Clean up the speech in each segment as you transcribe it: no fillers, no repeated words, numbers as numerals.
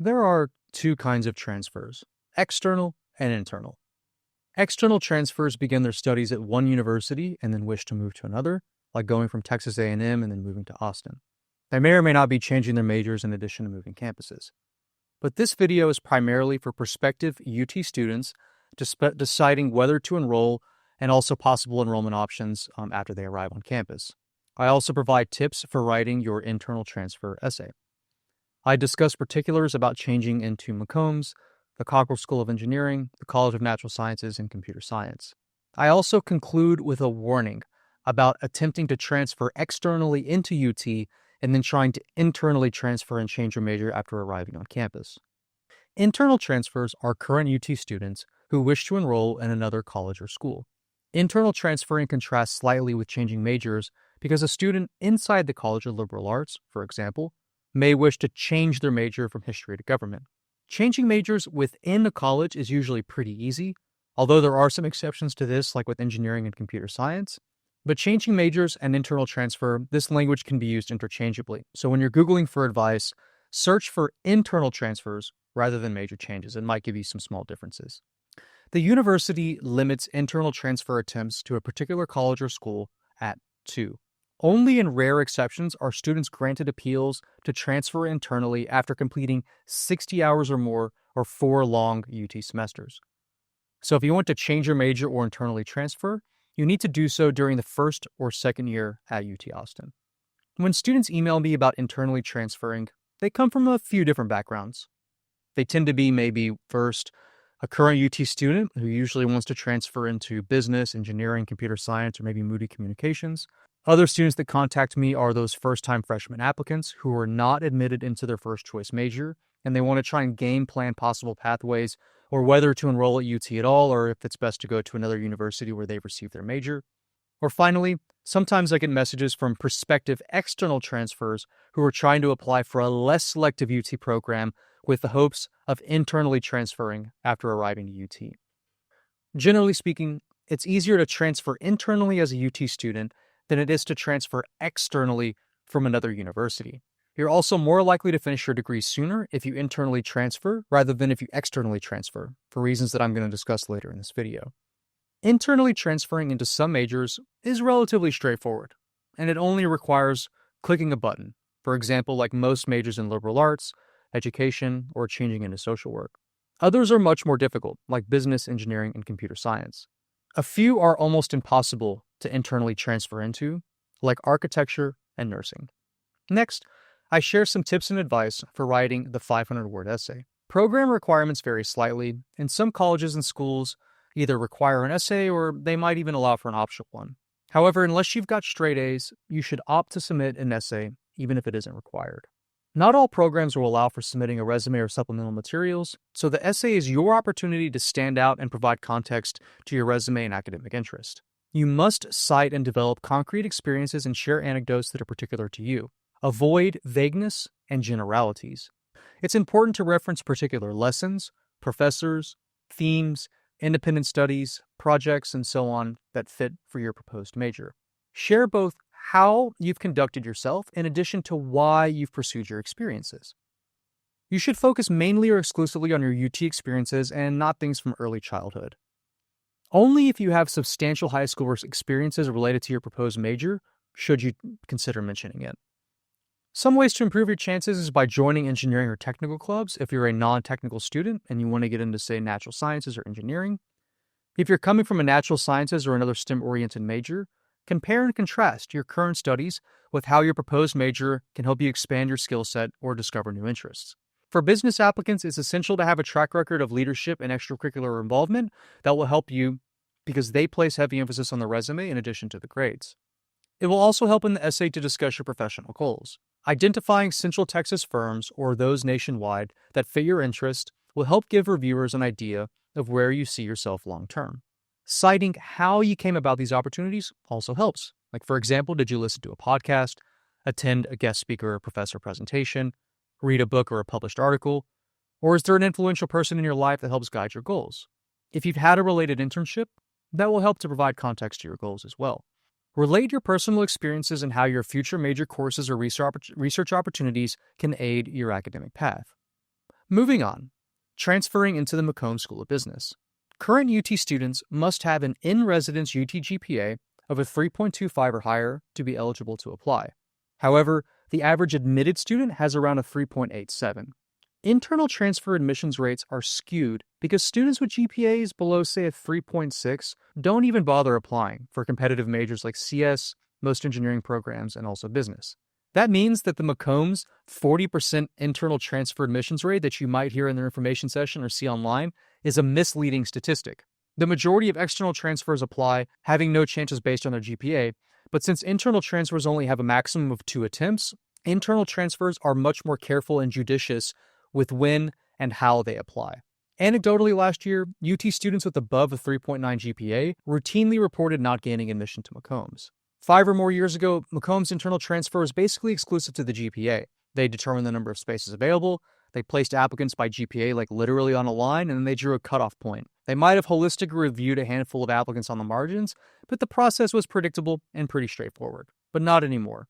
There are two kinds of transfers, external and internal. External transfers begin their studies at one university and then wish to move to another, like going from Texas A&M and then moving to Austin. They may or may not be changing their majors in addition to moving campuses. But this video is primarily for prospective UT students deciding whether to enroll and also possible enrollment options after they arrive on campus. I also provide tips for writing your internal transfer essay. I discuss particulars about changing into McCombs, the Cockrell School of Engineering, the College of Natural Sciences, and Computer Science. I also conclude with a warning about attempting to transfer externally into UT and then trying to internally transfer and change your major after arriving on campus. Internal transfers are current UT students who wish to enroll in another college or school. Internal transferring contrasts slightly with changing majors because a student inside the College of Liberal Arts, for example, may wish to change their major from history to government. Changing majors within a college is usually pretty easy, although there are some exceptions to this, like with engineering and computer science. But changing majors and internal transfer, this language can be used interchangeably. So when you're Googling for advice, search for internal transfers rather than major changes. It might give you some small differences. The university limits internal transfer attempts to a particular college or school at 2. Only in rare exceptions are students granted appeals to transfer internally after completing 60 hours or more or 4 long UT semesters. So if you want to change your major or internally transfer, you need to do so during the first or second year at UT Austin. When students email me about internally transferring, they come from a few different backgrounds. They tend to be maybe first a current UT student who usually wants to transfer into business, engineering, computer science, or maybe Moody Communications. Other students that contact me are those first-time freshman applicants who are not admitted into their first choice major, and they want to try and game plan possible pathways or whether to enroll at UT at all, or if it's best to go to another university where they've received their major. Or finally, sometimes I get messages from prospective external transfers who are trying to apply for a less selective UT program with the hopes of internally transferring after arriving to UT. Generally speaking, it's easier to transfer internally as a UT student than it is to transfer externally from another university. You're also more likely to finish your degree sooner if you internally transfer rather than if you externally transfer, for reasons that I'm going to discuss later in this video. Internally transferring into some majors is relatively straightforward, and it only requires clicking a button, for example, like most majors in liberal arts, education, or changing into social work. Others are much more difficult, like business, engineering, and computer science. A few are almost impossible to internally transfer into, like architecture and nursing. Next, I share some tips and advice for writing the 500-word essay. Program requirements vary slightly, and some colleges and schools either require an essay or they might even allow for an optional one. However, unless you've got straight A's, you should opt to submit an essay even if it isn't required. Not all programs will allow for submitting a resume or supplemental materials, so the essay is your opportunity to stand out and provide context to your resume and academic interest. You must cite and develop concrete experiences and share anecdotes that are particular to you. Avoid vagueness and generalities. It's important to reference particular lessons, professors, themes, independent studies, projects, and so on that fit for your proposed major. Share both how you've conducted yourself in addition to why you've pursued your experiences. You should focus mainly or exclusively on your UT experiences and not things from early childhood. Only if you have substantial high school experiences related to your proposed major should you consider mentioning it. Some ways to improve your chances is by joining engineering or technical clubs if you're a non-technical student and you want to get into, say, natural sciences or engineering. If you're coming from a natural sciences or another STEM-oriented major, compare and contrast your current studies with how your proposed major can help you expand your skill set or discover new interests. For business applicants, it's essential to have a track record of leadership and extracurricular involvement that will help you because they place heavy emphasis on the resume in addition to the grades. It will also help in the essay to discuss your professional goals. Identifying Central Texas firms or those nationwide that fit your interest will help give reviewers an idea of where you see yourself long term. Citing how you came about these opportunities also helps. Like, for example, did you listen to a podcast, attend a guest speaker or professor presentation, read a book or a published article, or is there an influential person in your life that helps guide your goals? If you've had a related internship, that will help to provide context to your goals as well. Relate your personal experiences and how your future major courses or research opportunities can aid your academic path. Moving on, transferring into the Macomb School of Business. Current UT students must have an in-residence UT GPA of a 3.25 or higher to be eligible to apply. However, the average admitted student has around a 3.87. Internal transfer admissions rates are skewed because students with GPAs below, say, a 3.6 don't even bother applying for competitive majors like CS, most engineering programs, and also business. That means that the Macomb's 40% internal transfer admissions rate that you might hear in their information session or see online is a misleading statistic. The majority of external transfers apply, having no chances based on their GPA, but since internal transfers only have a maximum of 2 attempts, internal transfers are much more careful and judicious with when and how they apply. Anecdotally, last year, UT students with above a 3.9 GPA routinely reported not gaining admission to Macomb's. 5 or more years ago, Macomb's internal transfer was basically exclusive to the GPA. They determined the number of spaces available, they placed applicants by GPA like literally on a line, and then they drew a cutoff point. They might have holistically reviewed a handful of applicants on the margins, but the process was predictable and pretty straightforward. But not anymore.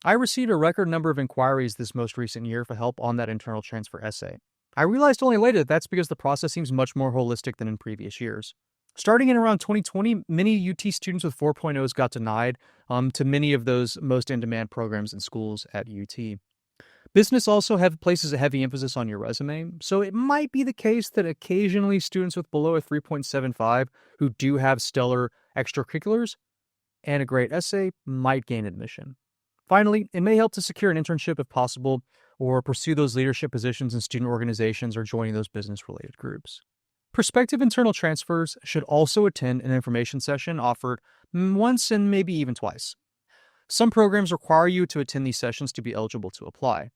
I received a record number of inquiries this most recent year for help on that internal transfer essay. I realized only later that that's because the process seems much more holistic than in previous years. Starting in around 2020, many UT students with 4.0s got denied to many of those most in-demand programs and schools at UT. Business also places a heavy emphasis on your resume, so it might be the case that occasionally students with below a 3.75 who do have stellar extracurriculars and a great essay might gain admission. Finally, it may help to secure an internship if possible, or pursue those leadership positions in student organizations or joining those business-related groups. Prospective internal transfers should also attend an information session offered once and maybe even twice. Some programs require you to attend these sessions to be eligible to apply.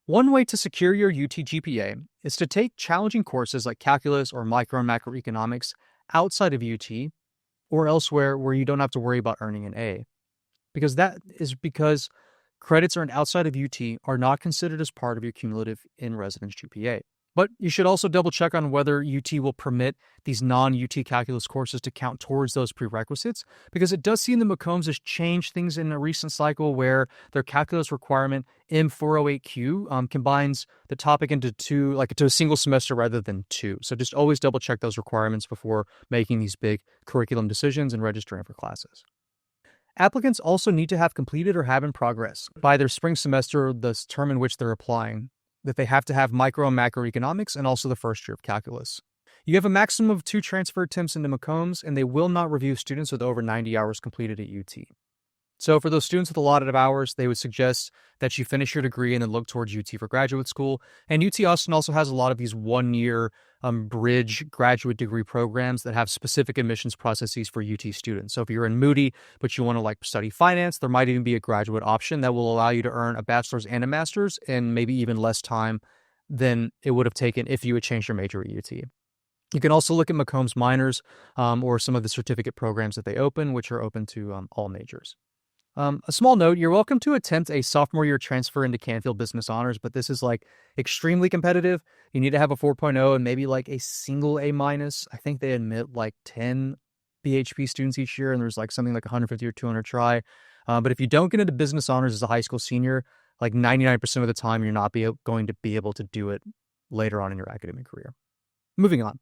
One way to secure your UT GPA is to take challenging courses like calculus or micro and macroeconomics outside of UT or elsewhere where you don't have to worry about earning an A. Because credits earned outside of UT are not considered as part of your cumulative in-residence GPA. But you should also double check on whether UT will permit these non-UT calculus courses to count towards those prerequisites, because it does seem that Macomb's has changed things in a recent cycle where their calculus requirement M408Q combines the topic into a single semester rather than 2. So just always double check those requirements before making these big curriculum decisions and registering for classes. Applicants also need to have completed or have in progress by their spring semester the term in which they're applying, that they have to have micro and macroeconomics and also the first year of calculus. You have a maximum of 2 transfer attempts into Macomb's, and they will not review students with over 90 hours completed at UT. So for those students with a lot of hours, they would suggest that you finish your degree and then look towards UT for graduate school. And UT Austin also has a lot of these 1-year bridge graduate degree programs that have specific admissions processes for UT students. So if you're in Moody, but you want to study finance, there might even be a graduate option that will allow you to earn a bachelor's and a master's in maybe even less time than it would have taken if you had changed your major at UT. You can also look at Macomb's minors or some of the certificate programs that they open, which are open to all majors. A small note, you're welcome to attempt a sophomore year transfer into Canfield Business Honors, but this is extremely competitive. You need to have a 4.0 and maybe a single A-. I think they admit 10 BHP students each year, and there's something like 150 or 200 try. But if you don't get into Business Honors as a high school senior, 99% of the time, you're not going to be able to do it later on in your academic career. Moving on.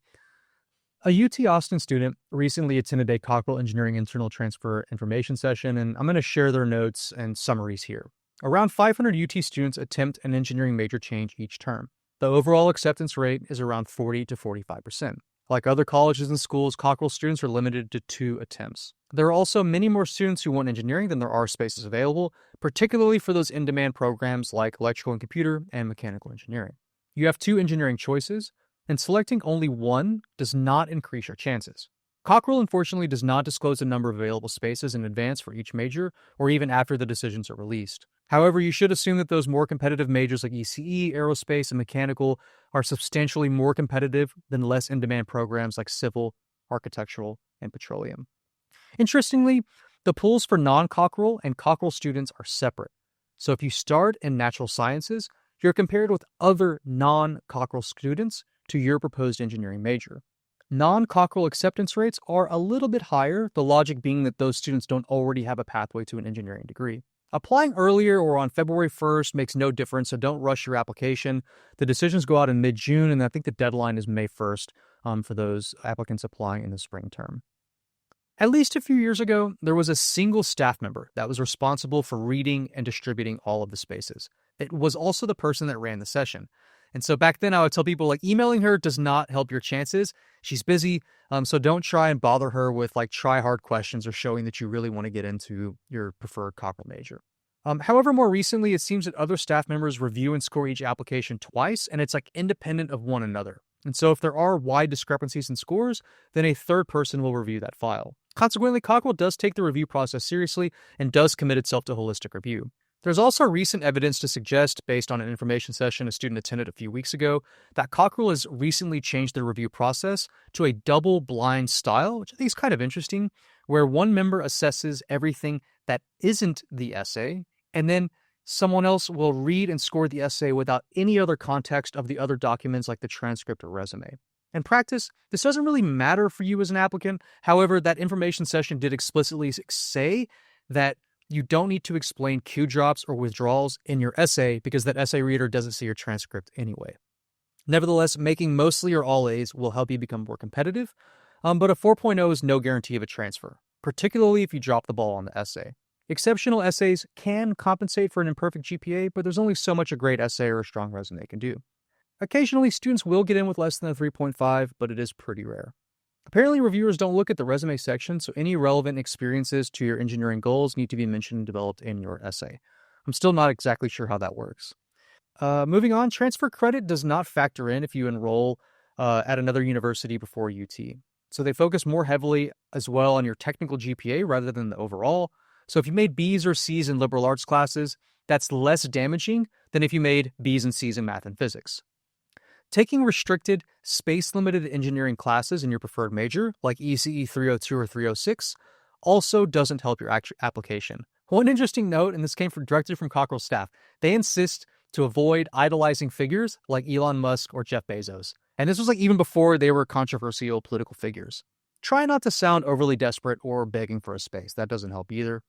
A UT Austin student recently attended a Cockrell Engineering Internal Transfer Information session, and I'm going to share their notes and summaries here. Around 500 UT students attempt an engineering major change each term. The overall acceptance rate is around 40 to 45%. Like other colleges and schools, Cockrell students are limited to 2 attempts. There are also many more students who want engineering than there are spaces available, particularly for those in-demand programs like electrical and computer and mechanical engineering. You have 2 engineering choices, and selecting only one does not increase your chances. Cockrell unfortunately does not disclose the number of available spaces in advance for each major, or even after the decisions are released. However, you should assume that those more competitive majors like ECE, aerospace, and mechanical are substantially more competitive than less in-demand programs like civil, architectural, and petroleum. Interestingly, the pools for non-Cockrell and Cockrell students are separate. So if you start in natural sciences, you're compared with other non-Cockrell students to your proposed engineering major. Non-Cockrell acceptance rates are a little bit higher, the logic being that those students don't already have a pathway to an engineering degree. Applying earlier or on February 1st makes no difference, so don't rush your application. The decisions go out in mid-June, and I think the deadline is May 1st for those applicants applying in the spring term. At least a few years ago, there was a single staff member that was responsible for reading and distributing all of the spaces. It was also the person that ran the session. And so back then I would tell people, like, emailing her does not help your chances. She's busy, so don't try and bother her with like try hard questions or showing that you really want to get into your preferred Cockrell major. However, more recently, it seems that other staff members review and score each application twice, and it's like independent of one another. And so if there are wide discrepancies in scores, then a third person will review that file. Consequently, Cockrell does take the review process seriously and does commit itself to holistic review. There's also recent evidence to suggest, based on an information session a student attended a few weeks ago, that Cockrell has recently changed their review process to a double-blind style, which I think is kind of interesting, where one member assesses everything that isn't the essay, and then someone else will read and score the essay without any other context of the other documents like the transcript or resume. In practice, this doesn't really matter for you as an applicant. However, that information session did explicitly say that you don't need to explain Q drops or withdrawals in your essay because that essay reader doesn't see your transcript anyway. Nevertheless, making mostly or all A's will help you become more competitive, but a 4.0 is no guarantee of a transfer, particularly if you drop the ball on the essay. Exceptional essays can compensate for an imperfect GPA, but there's only so much a great essay or a strong resume can do. Occasionally, students will get in with less than a 3.5, but it is pretty rare. Apparently, reviewers don't look at the resume section, so any relevant experiences to your engineering goals need to be mentioned and developed in your essay. I'm still not exactly sure how that works. Moving on, transfer credit does not factor in if you enroll at another university before UT. So they focus more heavily as well on your technical GPA rather than the overall. So if you made B's or C's in liberal arts classes, that's less damaging than if you made B's and C's in math and physics. Taking restricted, space-limited engineering classes in your preferred major, like ECE 302 or 306, also doesn't help your application. One interesting note, and this came directly from Cockrell staff, they insist to avoid idolizing figures like Elon Musk or Jeff Bezos. And this was like even before they were controversial political figures. Try not to sound overly desperate or begging for a space. That doesn't help either.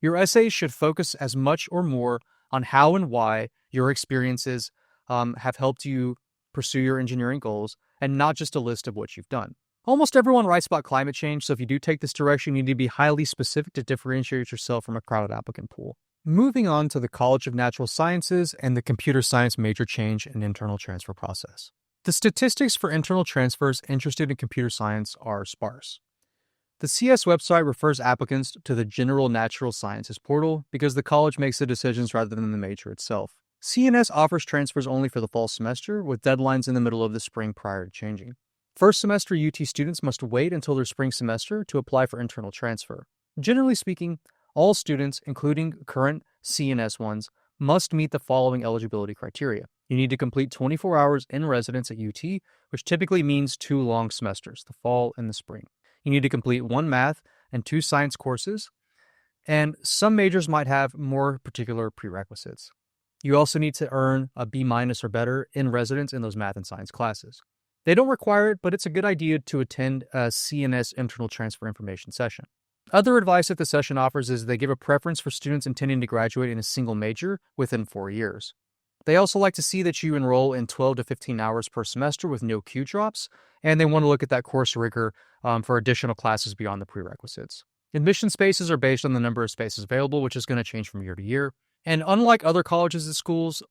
Your essays should focus as much or more on how and why your experiences have helped you pursue your engineering goals, and not just a list of what you've done. Almost everyone writes about climate change, so if you do take this direction, you need to be highly specific to differentiate yourself from a crowded applicant pool. Moving on to the College of Natural Sciences and the computer science major change and internal transfer process. The statistics for internal transfers interested in computer science are sparse. The CS website refers applicants to the General Natural Sciences portal because the college makes the decisions rather than the major itself. CNS offers transfers only for the fall semester, with deadlines in the middle of the spring prior to changing. First semester UT students must wait until their spring semester to apply for internal transfer. Generally speaking, all students, including current CNS ones, must meet the following eligibility criteria. You need to complete 24 hours in residence at UT, which typically means 2 long semesters, the fall and the spring. You need to complete 1 math and 2 science courses, and some majors might have more particular prerequisites. You also need to earn a B- or better in residence in those math and science classes. They don't require it, but it's a good idea to attend a CNS internal transfer information session. Other advice that the session offers is they give a preference for students intending to graduate in a single major within 4 years. They also like to see that you enroll in 12 to 15 hours per semester with no Q drops, and they want to look at that course rigor for additional classes beyond the prerequisites. Admission spaces are based on the number of spaces available, which is going to change from year to year. And unlike other colleges and schools,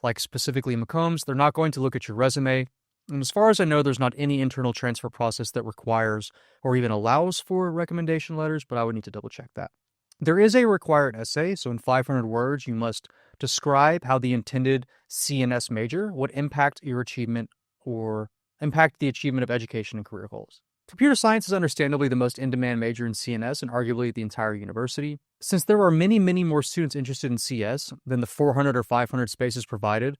like specifically Macombs, they're not going to look at your resume. And as far as I know, there's not any internal transfer process that requires or even allows for recommendation letters, but I would need to double check that. There is a required essay, so in 500 words, you must describe how the intended CNS major would impact your achievement or impact the achievement of education and career goals. Computer science is understandably the most in-demand major in CNS and arguably the entire university. Since there are many, many more students interested in CS than the 400 or 500 spaces provided,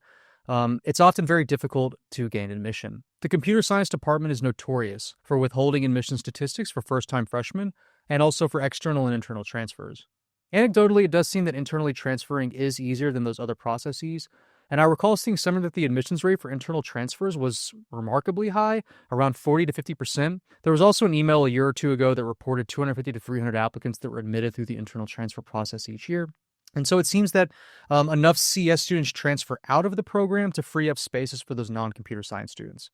it's often very difficult to gain admission. The computer science department is notorious for withholding admission statistics for first-time freshmen and also for external and internal transfers. Anecdotally, it does seem that internally transferring is easier than those other processes, And I recall seeing somewhere that the admissions rate for internal transfers was remarkably high, around 40 to 50%. There was also an email a year or two ago that reported 250 to 300 applicants that were admitted through the internal transfer process each year. And so it seems that enough CS students transfer out of the program to free up spaces for those non-computer science students.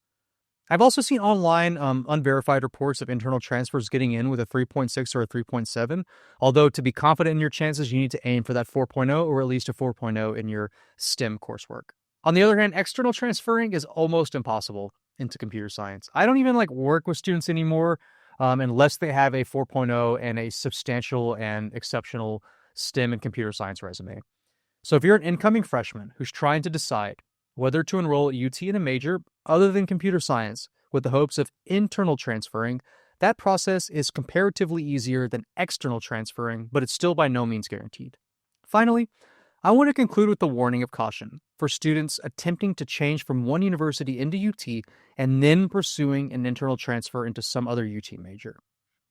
I've also seen online unverified reports of internal transfers getting in with a 3.6 or a 3.7, although to be confident in your chances, you need to aim for that 4.0 or at least a 4.0 in your STEM coursework. On the other hand, external transferring is almost impossible into computer science. I don't even work with students anymore unless they have a 4.0 and a substantial and exceptional STEM and computer science resume. So if you're an incoming freshman who's trying to decide whether to enroll at UT in a major other than computer science with the hopes of internal transferring, that process is comparatively easier than external transferring, but it's still by no means guaranteed. Finally, I want to conclude with the warning of caution for students attempting to change from one university into UT and then pursuing an internal transfer into some other UT major.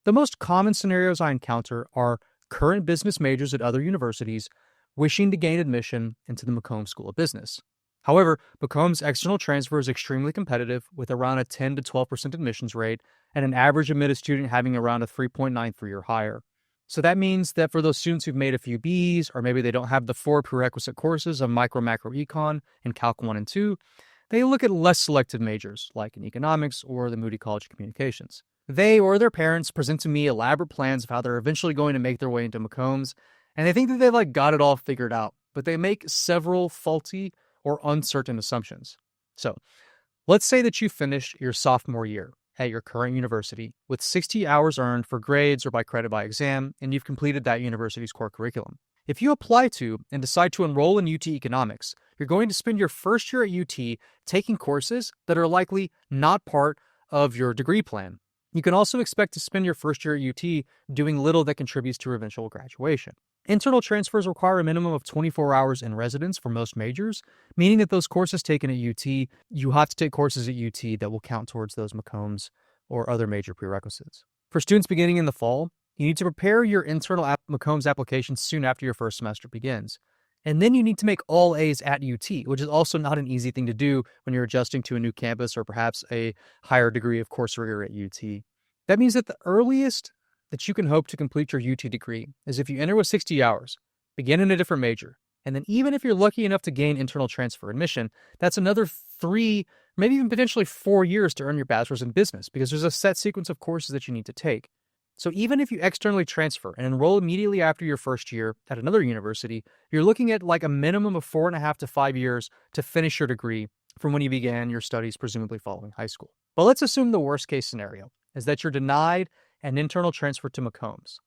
The most common scenarios I encounter are current business majors at other universities wishing to gain admission into the Macomb School of Business. However, Macomb's external transfer is extremely competitive with around a 10 to 12% admissions rate and an average admitted student having around a 3.93 or higher. So that means that for those students who've made a few Bs, or maybe they don't have the 4 prerequisite courses of micro, macro, econ, and Calc 1 and 2, they look at less selective majors like in economics or the Moody College of Communications. They or their parents present to me elaborate plans of how they're eventually going to make their way into Macomb's, and they think that they've got it all figured out, but they make several faulty or uncertain assumptions. So, let's say that you finished your sophomore year at your current university with 60 hours earned for grades or by credit by exam, and you've completed that university's core curriculum. If you apply to and decide to enroll in UT Economics, you're going to spend your first year at UT taking courses that are likely not part of your degree plan. You can also expect to spend your first year at UT doing little that contributes to your eventual graduation. Internal transfers require a minimum of 24 hours in residence for most majors, meaning that those courses taken at UT, you have to take courses at UT that will count towards those Macomb's or other major prerequisites. For students beginning in the fall, you need to prepare your internal Macomb's application soon after your first semester begins. And then you need to make all A's at UT, which is also not an easy thing to do when you're adjusting to a new campus or perhaps a higher degree of course rigor at UT. That means that the earliest that you can hope to complete your UT degree is if you enter with 60 hours, begin in a different major, and then even if you're lucky enough to gain internal transfer admission, that's another 3, maybe even potentially 4 years to earn your bachelor's in business because there's a set sequence of courses that you need to take. So even if you externally transfer and enroll immediately after your first year at another university, you're looking at a minimum of 4.5 to 5 years to finish your degree from when you began your studies, presumably following high school. But let's assume the worst case scenario is that you're denied an internal transfer to Macomb's.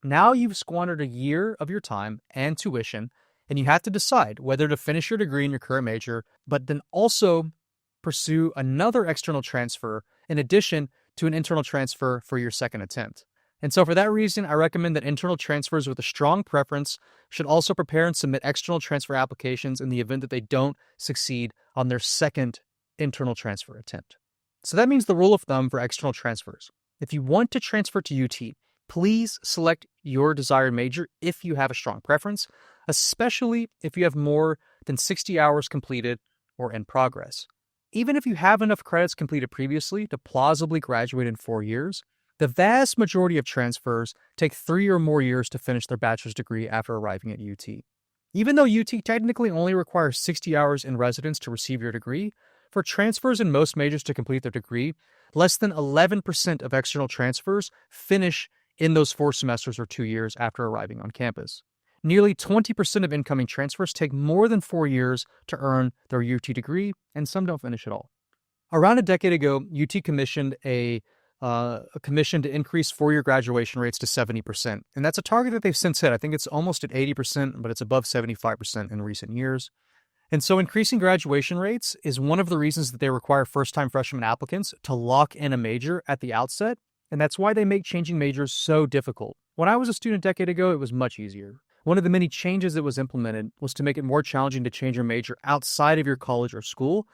Now you've squandered a year of your time and tuition, and you have to decide whether to finish your degree in your current major, but then also pursue another external transfer in addition to an internal transfer for your second attempt. And so for that reason, I recommend that internal transfers with a strong preference should also prepare and submit external transfer applications in the event that they don't succeed on their second internal transfer attempt. So that means the rule of thumb for external transfers. If you want to transfer to UT, please select your desired major if you have a strong preference, especially if you have more than 60 hours completed or in progress. Even if you have enough credits completed previously to plausibly graduate in 4 years, the vast majority of transfers take 3 or more years to finish their bachelor's degree after arriving at UT. Even though UT technically only requires 60 hours in residence to receive your degree, for transfers in most majors to complete their degree, less than 11% of external transfers finish in those 4 semesters or 2 years after arriving on campus. Nearly 20% of incoming transfers take more than 4 years to earn their UT degree, and some don't finish at all. Around a decade ago, UT commissioned a commission to increase 4-year graduation rates to 70%. And that's a target that they've since hit. I think it's almost at 80%, but it's above 75% in recent years. And so increasing graduation rates is one of the reasons that they require first-time freshman applicants to lock in a major at the outset, and that's why they make changing majors so difficult. When I was a student a decade ago, it was much easier. One of the many changes that was implemented was to make it more challenging to change your major outside of your college or school,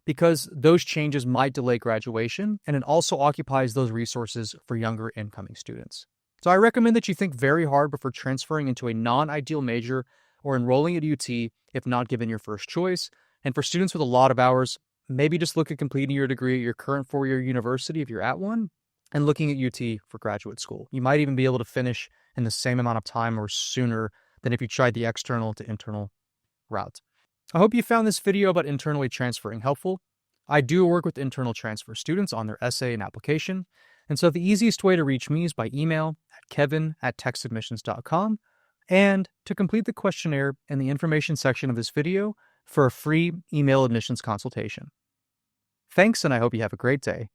because those changes might delay graduation, and it also occupies those resources for younger incoming students. So I recommend that you think very hard before transferring into a non-ideal major or enrolling at UT if not given your first choice. And for students with a lot of hours, maybe just look at completing your degree at your current four-year university if you're at one, and looking at UT for graduate school. You might even be able to finish in the same amount of time or sooner than if you tried the external to internal route. I hope you found this video about internally transferring helpful. I do work with internal transfer students on their essay and application, and so the easiest way to reach me is by email at kevin@texadmissions.com, and to complete the questionnaire in the information section of this video for a free email admissions consultation. Thanks, and I hope you have a great day.